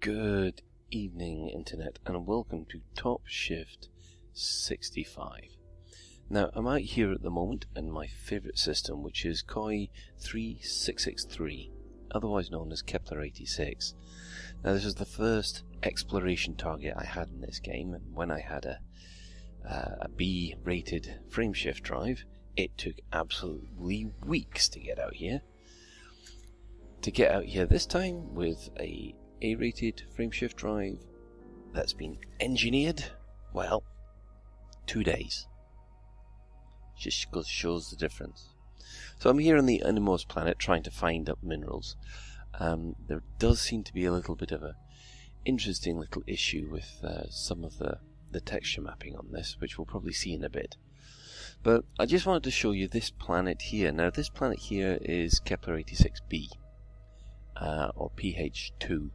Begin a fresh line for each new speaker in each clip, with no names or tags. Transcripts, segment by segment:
Good evening, Internet, and welcome to Top Shift 65. Now, I'm out here at the moment in my favourite system, which is KOI 3663, otherwise known as Kepler 86. Now, this is the first exploration target I had in this game, and when I had a B-rated frameshift drive, it took absolutely weeks to get out here. To get out here this time with a A-rated frameshift drive that's been engineered, well, 2 days. Just shows the difference. So I'm here on the innermost planet trying to find up minerals. There does seem to be a little bit of a interesting little issue with some of the texture mapping on this, which we'll probably see in a bit. But I just wanted to show you this planet here. Now this planet here is Kepler 86b, or PH2.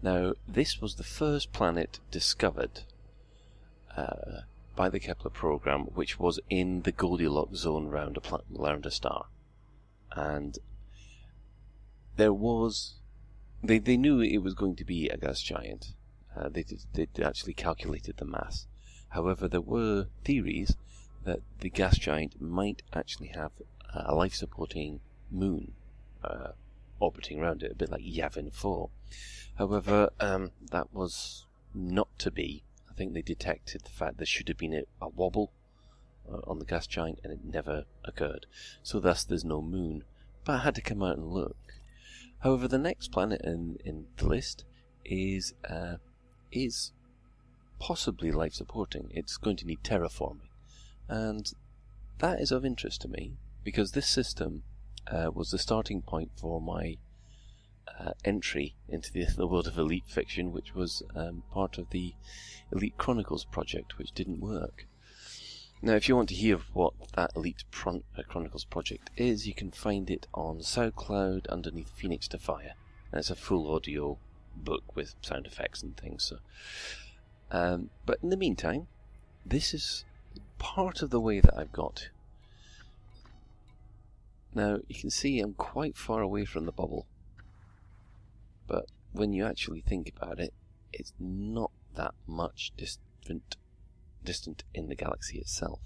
Now this was the first planet discovered by the Kepler program, which was in the Goldilocks zone around a star. And there was... They knew it was going to be a gas giant. They actually calculated the mass. However, there were theories that the gas giant might actually have a life-supporting moon orbiting around it, a bit like Yavin 4. However, that was not to be. I think they detected the fact there should have been a wobble on the gas giant, and it never occurred. So thus there's no moon. But I had to come out and look. However, the next planet in the list is possibly life-supporting. It's going to need terraforming. And that is of interest to me, because this system was the starting point for my entry into the world of Elite Fiction, which was part of the Elite Chronicles project, which didn't work. Now, if you want to hear what that Elite Chronicles project is, you can find it on SoundCloud underneath Phoenix to Fire. And it's a full audio book with sound effects and things. So, but in the meantime, this is part of the way that I've got. Now, you can see I'm quite far away from the bubble. But when you actually think about it, it's not that much distant in the galaxy itself.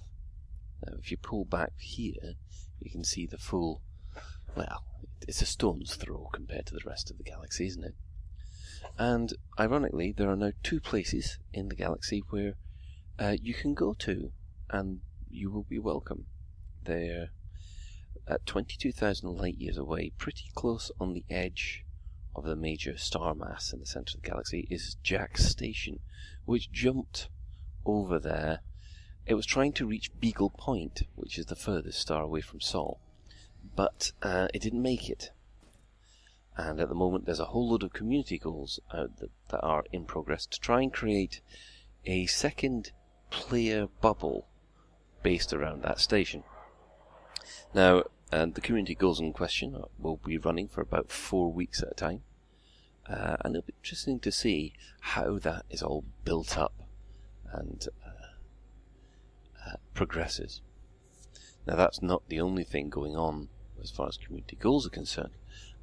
Now, if you pull back here, you can see the full... Well, it's a stone's throw compared to the rest of the galaxy, isn't it? And, ironically, there are now 2 places in the galaxy where you can go to, and you will be welcome. They're at 22,000 light years away, pretty close on the edge of the major star mass in the centre of the galaxy, is Jack's station, which jumped over there. It was trying to reach Beagle Point, which is the furthest star away from Sol, but it didn't make it. And at the moment there's a whole load of community goals that are in progress to try and create a second player bubble based around that station. Now, the community goals in question will be running for about 4 weeks at a time, and it'll be interesting to see how that is all built up and progresses. Now, that's not the only thing going on as far as community goals are concerned.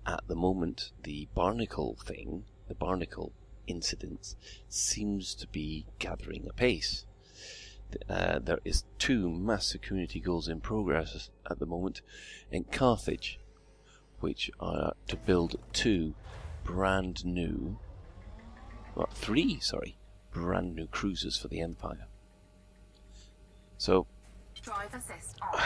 At the moment, the Barnacle thing, the Barnacle incident, seems to be gathering apace. There is 2 massive community goals in progress at the moment in Carthage, which are to build 3 brand new cruisers for the Empire. So,
drive assist on.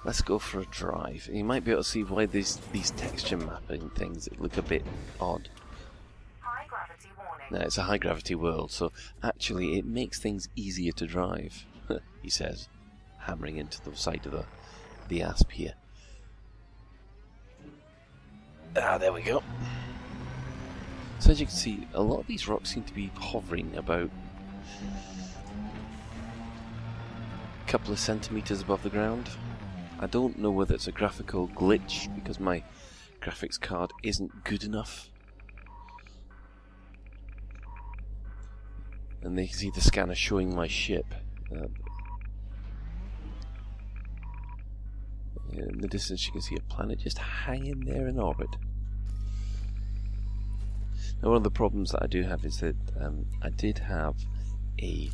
Let's go for a drive. You might be able to see why these texture mapping things look a bit odd.
High gravity warning.
Now, it's a high gravity world, so actually it makes things easier to drive, he says, hammering into the side of the asp here. There we go. So as you can see, a lot of these rocks seem to be hovering about a couple of centimetres above the ground. I don't know whether it's a graphical glitch, because my graphics card isn't good enough. And they can see the scanner showing my ship. In the distance you can see a planet just hanging there in orbit. Now, one of the problems that I do have is that I did have a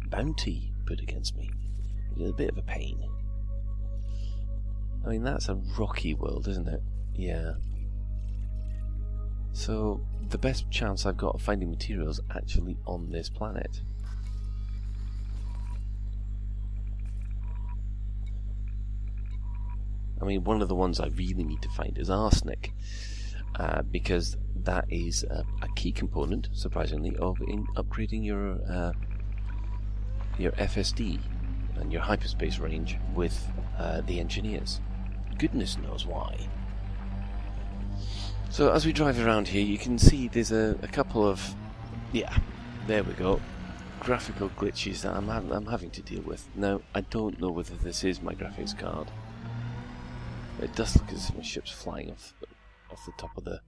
bounty put against me. It's a bit of a pain. I mean, that's a rocky world, isn't it? Yeah. So, the best chance I've got of finding materials actually on this planet. I mean, one of the ones I really need to find is arsenic, because that is a key component, surprisingly, of upgrading your FSD and your hyperspace range with the engineers. Goodness knows why. So as we drive around here, you can see there's a couple of, there we go, graphical glitches that I'm having to deal with. Now, I don't know whether this is my graphics card. It does look as if my ship's flying off the top of the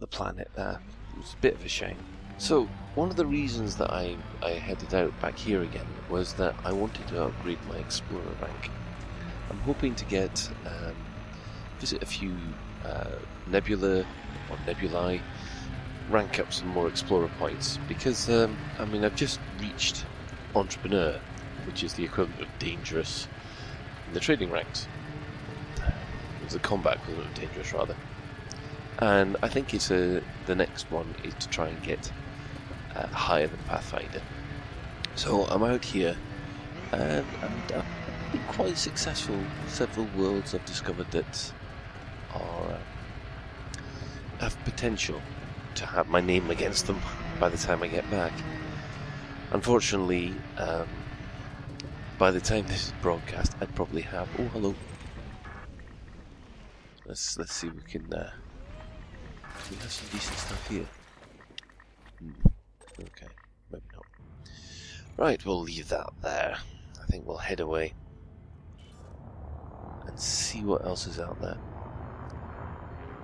planet there. It's a bit of a shame. So, one of the reasons that I headed out back here again was that I wanted to upgrade my Explorer rank. I'm hoping to visit a few nebula or nebulae, rank up some more Explorer points, because I mean, I've just reached Entrepreneur, which is the equivalent of Dangerous in the trading ranks. It's the combat equivalent of Dangerous, rather. And I think it's the next one is to try and get higher than Pathfinder. So I'm out here, and I've been quite successful. Several worlds I've discovered that have potential to have my name against them by the time I get back. Unfortunately, by the time this is broadcast, I'd probably have. Oh, hello. Let's see if we can. We have some decent stuff here. Okay, maybe not. Right, we'll leave that there. I think we'll head away and see what else is out there.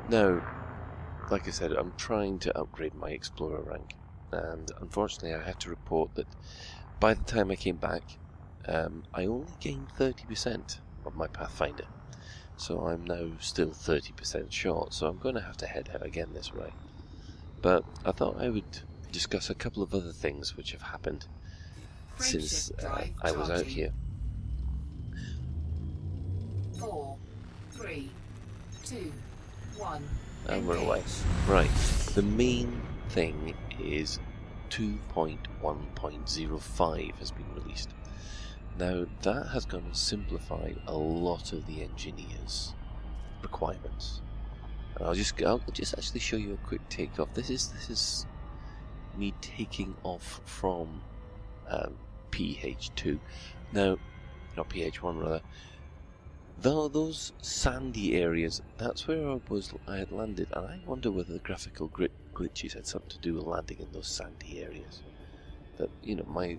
Now, like I said, I'm trying to upgrade my Explorer rank, and unfortunately I have to report that by the time I came back, I only gained 30% of my Pathfinder. So I'm now still 30% short, so I'm going to have to head out again this way. But I thought I would discuss a couple of other things which have happened since I was out here.
4, 3, 2, 1.
And we're away. Right, the main thing is 2.1.05 has been released. Now, that has going to simplify a lot of the engineers' requirements. And I'll just actually show you a quick takeoff. This is me taking off from PH2. Now, not PH1 rather. Though those sandy areas, that's where I had landed, and I wonder whether the graphical glitches had something to do with landing in those sandy areas. That, you know, my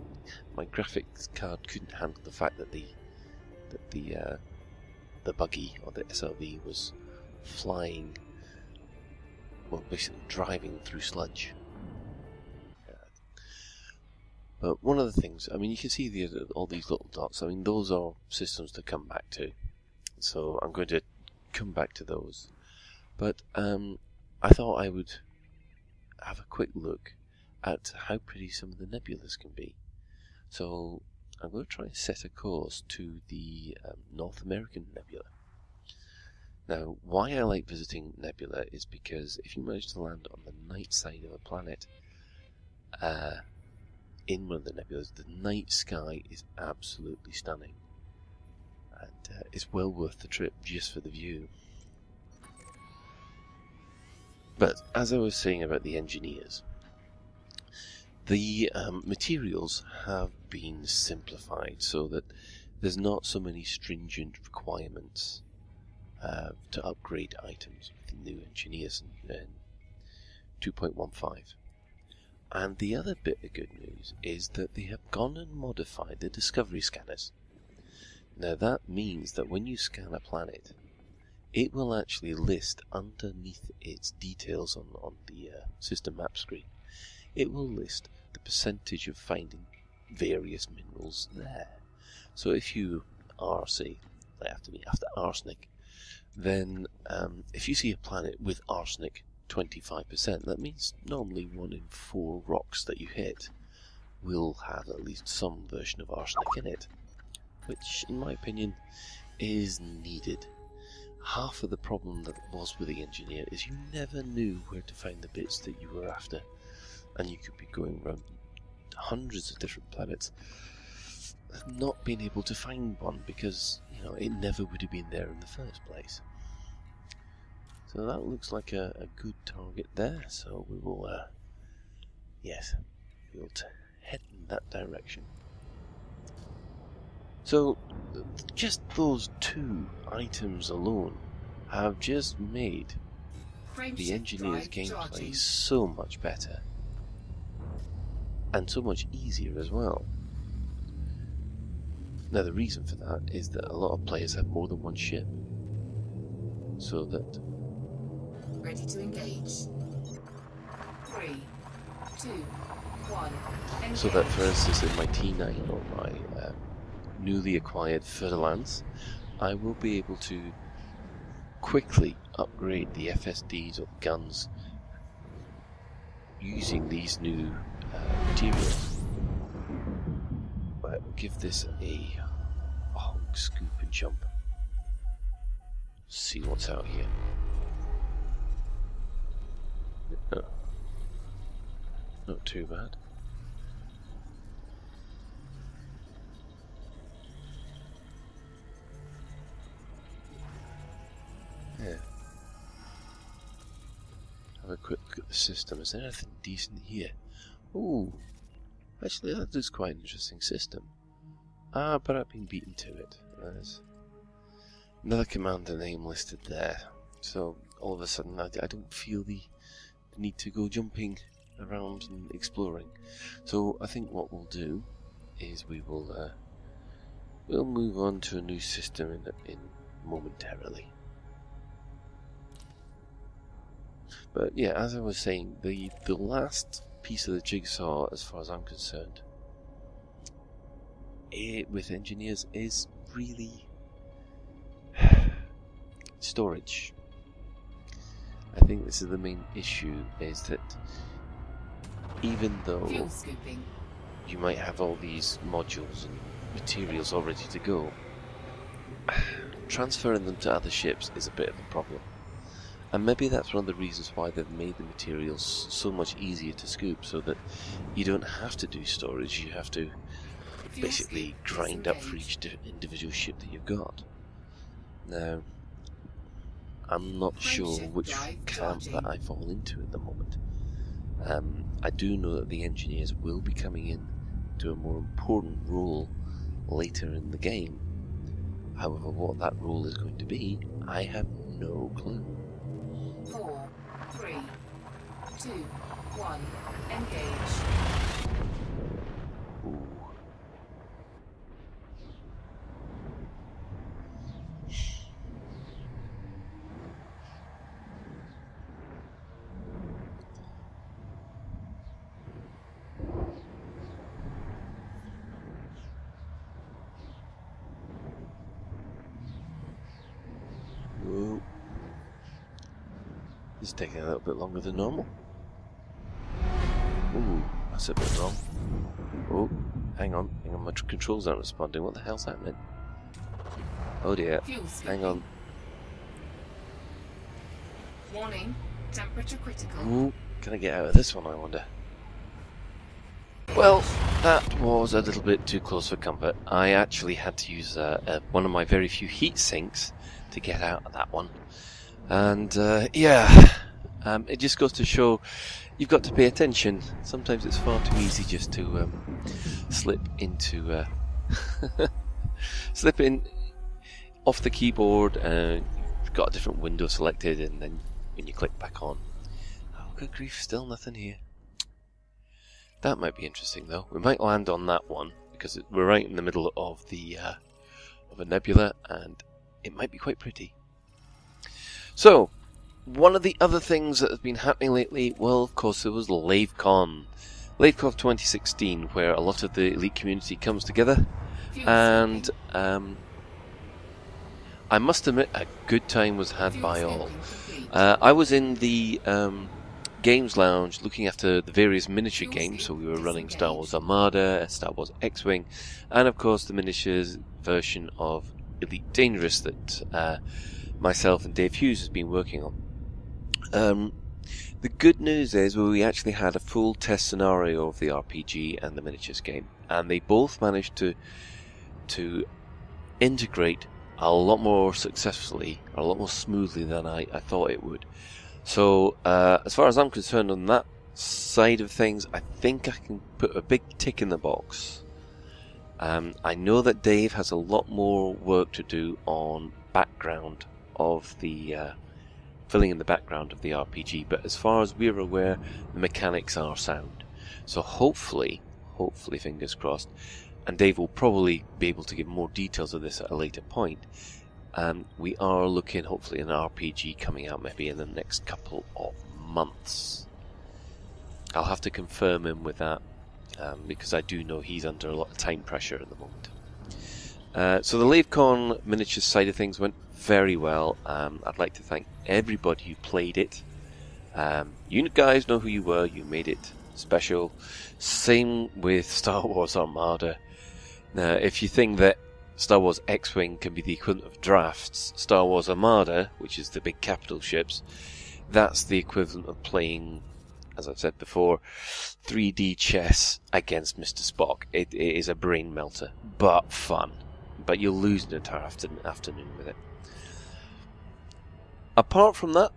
graphics card couldn't handle the fact that the buggy or the SRV was flying, well, basically driving through sludge. But one of the things, I mean, you can see all these little dots. I mean, those are systems to come back to. So I'm going to come back to those. But I thought I would have a quick look at how pretty some of the nebulas can be. So I'm going to try and set a course to the North American nebula. Now, why I like visiting nebula is because if you manage to land on the night side of a planet, in one of the nebulas, the night sky is absolutely stunning. And it's well worth the trip just for the view. But as I was saying about the engineers, the materials have been simplified so that there's not so many stringent requirements to upgrade items with the new engineers in 2.15. And the other bit of good news is that they have gone and modified the discovery scanners. Now that means that when you scan a planet, it will actually list underneath its details on the system map screen. It will list the percentage of finding various minerals there. So if you are, say, after arsenic, then if you see a planet with arsenic 25%, that means normally 1 in 4 rocks that you hit will have at least some version of arsenic in it, which, in my opinion, is needed. Half of the problem that was with the engineer is you never knew where to find the bits that you were after, and you could be going around hundreds of different planets and not being able to find one because, you know, it never would have been there in the first place. So that looks like a good target there, so we will, yes, we'll head in that direction. So, just those 2 items alone have just made the engineer's gameplay so much better. And so much easier as well. Now the reason for that is that a lot of players have more than one ship. So that...
Ready to engage. 3, 2, 1. Engage.
So that, for instance, in my T9 or my newly acquired Furlance, I will be able to quickly upgrade the FSDs or guns using these new materials. But give this a honk, scoop and jump. See what's out here. Oh. Not too bad. Yeah. Have a quick look at the system. Is there anything decent here? Ooh. Actually, that is quite an interesting system. Ah, but I've been beaten to it. There's another commander name listed there. So, all of a sudden, I don't feel the need to go jumping around and exploring. So, I think what we'll do is we will we'll move on to a new system in momentarily. But yeah, as I was saying, the last piece of the jigsaw, as far as I'm concerned, with engineers, is really storage. I think this is the main issue, is that even though you might have all these modules and materials all ready to go, transferring them to other ships is a bit of a problem. And maybe that's one of the reasons why they've made the materials so much easier to scoop, so that you don't have to do storage, you have to basically grind up for each individual ship that you've got. Now, I'm not sure which camp that I fall into at the moment. I do know that the engineers will be coming in to a more important role later in the game. However, what that role is going to be, I have no clue.
4, 3, 2, 1, engage.
Ooh. Whoa. It's taking a little bit longer than normal. Ooh, that's a bit wrong. Oh, hang on, my controls aren't responding. What the hell's happening? Oh dear, hang on.
Warning, temperature critical.
Ooh, can I get out of this one, I wonder? Well, that was a little bit too close for comfort. I actually had to use one of my very few heat sinks to get out of that one. And yeah, it just goes to show you've got to pay attention. Sometimes it's far too easy just to slip into slip in off the keyboard. You've got a different window selected, and then when you click back on, oh good grief, still nothing here. That might be interesting though. We might land on that one because we're right in the middle of the of a nebula, and it might be quite pretty. So, one of the other things that has been happening lately, well, of course, there was Lavecon. Lavecon 2016, where a lot of the elite community comes together, and I must admit, a good time was had by all. I was in the Games Lounge looking after the various miniature games, so we were running Star Wars Armada, Star Wars X-Wing, and of course the miniatures version of Elite Dangerous that myself and Dave Hughes has been working on. The good news is we actually had a full test scenario of the RPG and the miniatures game, and they both managed to integrate a lot more successfully, a lot more smoothly than I thought it would. So, as far as I'm concerned on that side of things, I think I can put a big tick in the box. I know that Dave has a lot more work to do on background of the filling in the background of the RPG, but as far as we're aware, the mechanics are sound. So hopefully, fingers crossed, and Dave will probably be able to give more details of this at a later point. We are looking, hopefully, an RPG coming out maybe in the next couple of months. I'll have to confirm him with that, because I do know he's under a lot of time pressure at the moment. So the Lavecon miniatures side of things went very well. I'd like to thank everybody who played it. You guys know who you were, you made it special. Same with Star Wars Armada. Now, if you think that Star Wars X-Wing can be the equivalent of drafts, Star Wars Armada, which is the big capital ships, that's the equivalent of playing, as I've said before, 3D chess against Mr. Spock. It is a brain melter, but fun. But you'll lose an entire afternoon with it. Apart from that,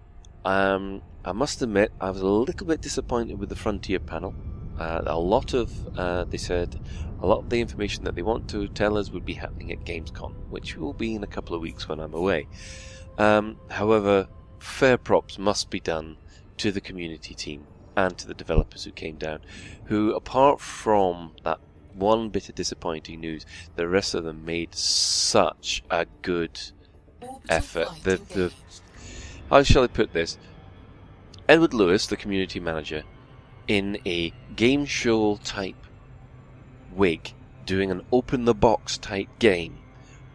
I must admit I was a little bit disappointed with the Frontier panel. They said a lot of the information that they want to tell us would be happening at Gamescom, which will be in a couple of weeks when I'm away. However, fair props must be done to the community team and to the developers who came down, who, apart from that one bit of disappointing news, the rest of them made such a good effort. How shall I put this? Edward Lewis, the community manager, in a game show type wig, doing an open the box type game,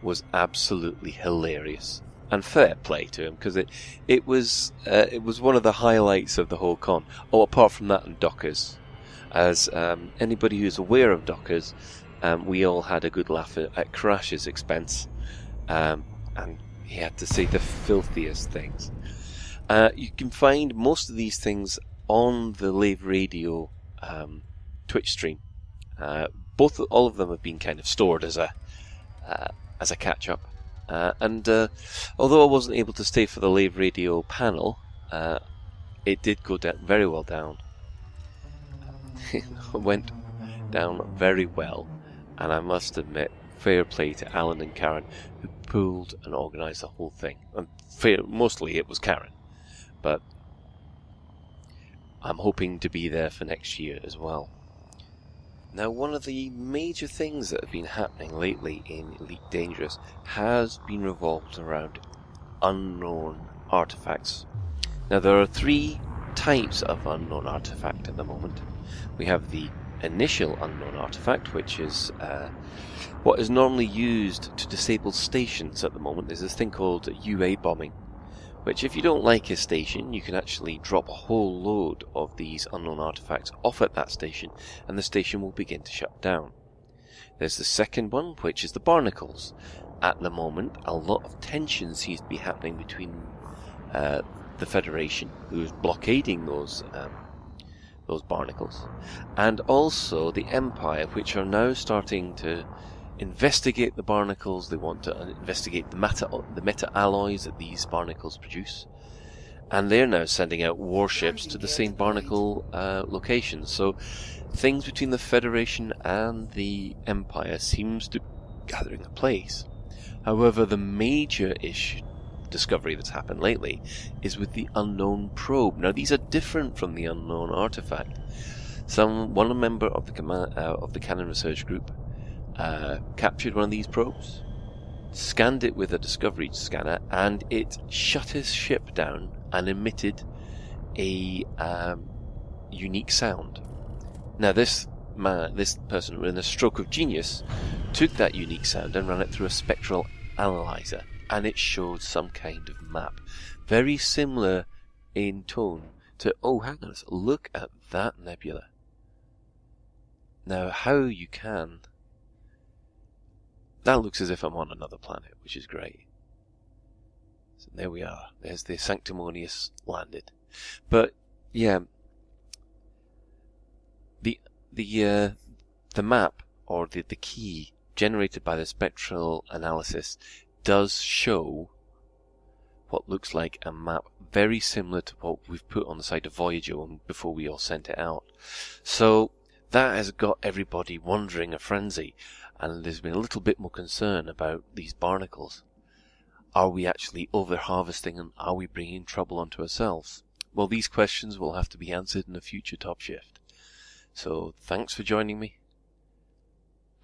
was absolutely hilarious. And fair play to him, because it was one of the highlights of the whole con. Oh, apart from that, and Dockers. As anybody who's aware of Dockers, we all had a good laugh at Crash's expense, and he had to say the filthiest things. You can find most of these things on the Lave Radio Twitch stream. All of them have been kind of stored as a catch up. And although I wasn't able to stay for the Lave Radio panel, it did go down very well down. It went down very well, and I must admit, fair play to Alan and Karen, who pulled and organised the whole thing. And mostly it was Karen, but I'm hoping to be there for next year as well. Now, one of the major things that have been happening lately in Elite Dangerous has been revolved around unknown artifacts. Now, there are 3 types of unknown artifact at the moment. We have the initial unknown artifact, which is what is normally used to disable stations at the moment. There's this thing called UA bombing, which, if you don't like a station, you can actually drop a whole load of these unknown artifacts off at that station, and the station will begin to shut down. There's the second one, which is the Barnacles. At the moment, a lot of tension seems to be happening between the Federation, who is blockading those Barnacles, and also the Empire, which are now starting to investigate the Barnacles. They want to investigate the meta alloys that these Barnacles produce, and they're now sending out warships to the same Barnacle locations. So things between the Federation and the Empire seems to be gathering a place. However, the major discovery that's happened lately is with the unknown probe. Now, these are different from the unknown artifact. One member of the Canon Research Group captured one of these probes, scanned it with a discovery scanner, and it shut his ship down and emitted a unique sound. Now, this person, in a stroke of genius, took that unique sound and ran it through a spectral analyzer, and it showed some kind of map, very similar in tone to, oh hang on, look at that nebula. Now how you can, that looks as if I'm on another planet, which is great. So there we are, there's the Sanctimonious landed. But yeah, the map, or the key generated by the spectral analysis, does show what looks like a map very similar to what we've put on the side of Voyager before we all sent it out. So that has got everybody wondering a frenzy, and there's been a little bit more concern about these barnacles. Are we actually over-harvesting, and are we bringing trouble onto ourselves? Well, these questions will have to be answered in a future Top Shift. So thanks for joining me,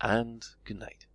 and good night.